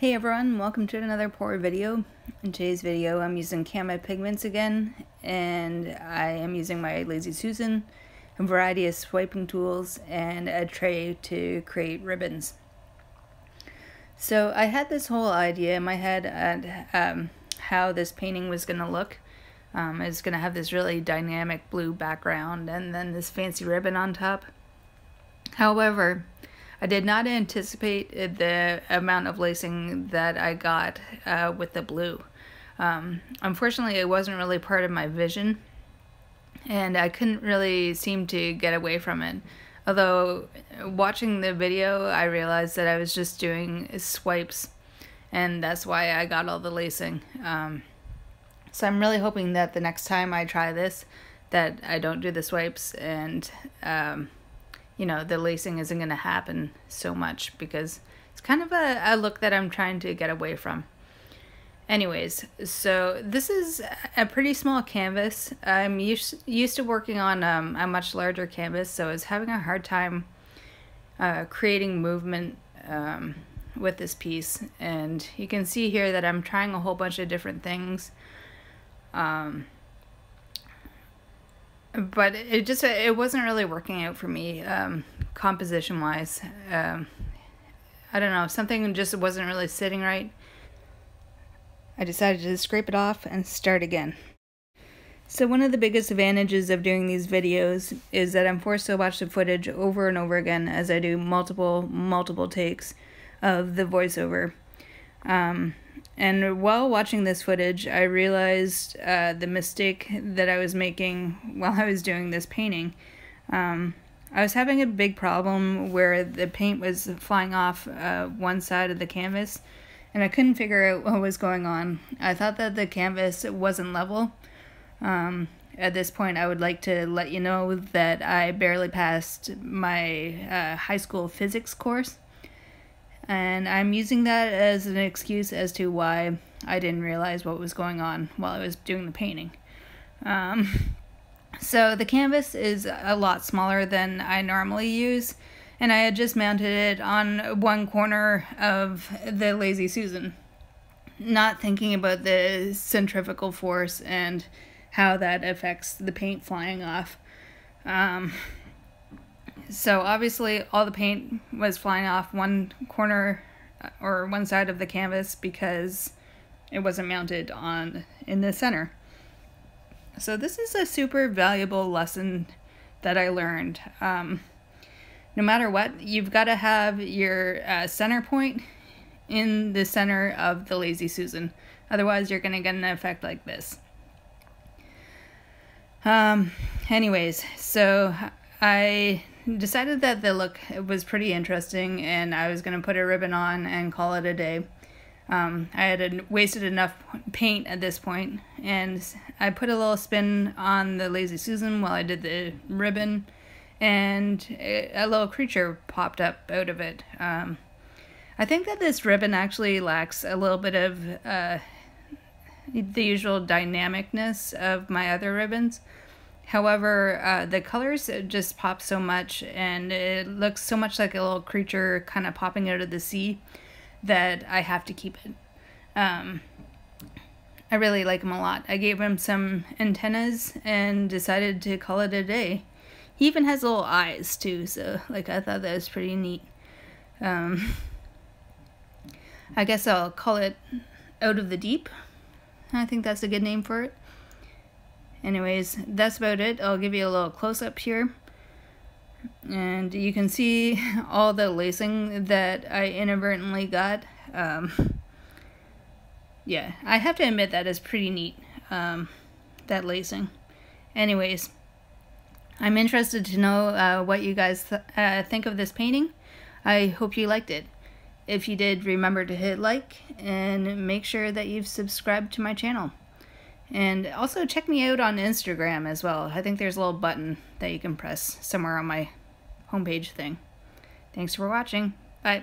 Hey everyone, welcome to another pour video. In today's video I'm using camo pigments again, and I am using my Lazy Susan, a variety of swiping tools, and a tray to create ribbons. So I had this whole idea in my head at how this painting was going to look. It's going to have this really dynamic blue background and then this fancy ribbon on top. However, I did not anticipate the amount of lacing that I got with the blue. Unfortunately, it wasn't really part of my vision, and I couldn't really seem to get away from it. Although, watching the video, I realized that I was just doing swipes, and that's why I got all the lacing. So I'm really hoping that the next time I try this, that I don't do the swipes, and you know, the lacing isn't going to happen so much, because it's kind of a look that I'm trying to get away from. Anyways, so this is a pretty small canvas. I'm used to working on a much larger canvas, so I was having a hard time creating movement with this piece. And you can see here that I'm trying a whole bunch of different things. But it wasn't really working out for me, composition wise. I don't know, something just wasn't really sitting right. I decided to scrape it off and start again. So one of the biggest advantages of doing these videos is that I'm forced to watch the footage over and over again as I do multiple takes of the voiceover. And while watching this footage, I realized the mistake that I was making while I was doing this painting. I was having a big problem where the paint was flying off one side of the canvas, and I couldn't figure out what was going on. I thought that the canvas wasn't level. At this point, I would like to let you know that I barely passed my high school physics course. And I'm using that as an excuse as to why I didn't realize what was going on while I was doing the painting. So the canvas is a lot smaller than I normally use, and I had just mounted it on one corner of the Lazy Susan, not thinking about the centrifugal force and how that affects the paint flying off. So obviously all the paint was flying off one corner or one side of the canvas because it wasn't mounted in the center. So this is a super valuable lesson that I learned. No matter what, you've got to have your center point in the center of the Lazy Susan. Otherwise you're going to get an effect like this. Anyways, so I decided that the look was pretty interesting, and I was going to put a ribbon on and call it a day. I had wasted enough paint at this point, and I put a little spin on the Lazy Susan while I did the ribbon, and a little creature popped up out of it. I think that this ribbon actually lacks a little bit of the usual dynamicness of my other ribbons. However, the colors just pop so much, and it looks so much like a little creature kind of popping out of the sea, that I have to keep it. I really like him a lot. I gave him some antennas and decided to call it a day. He even has little eyes too, so I thought that was pretty neat. I guess I'll call it Out of the Deep. I think that's a good name for it. Anyways, that's about it. I'll give you a little close-up here. And you can see all the lacing that I inadvertently got. Yeah, I have to admit that is pretty neat, that lacing. Anyways, I'm interested to know what you guys think of this painting. I hope you liked it. If you did, remember to hit like and make sure that you've subscribed to my channel. And also check me out on Instagram as well. I think there's a little button that you can press somewhere on my homepage thing. Thanks for watching. Bye.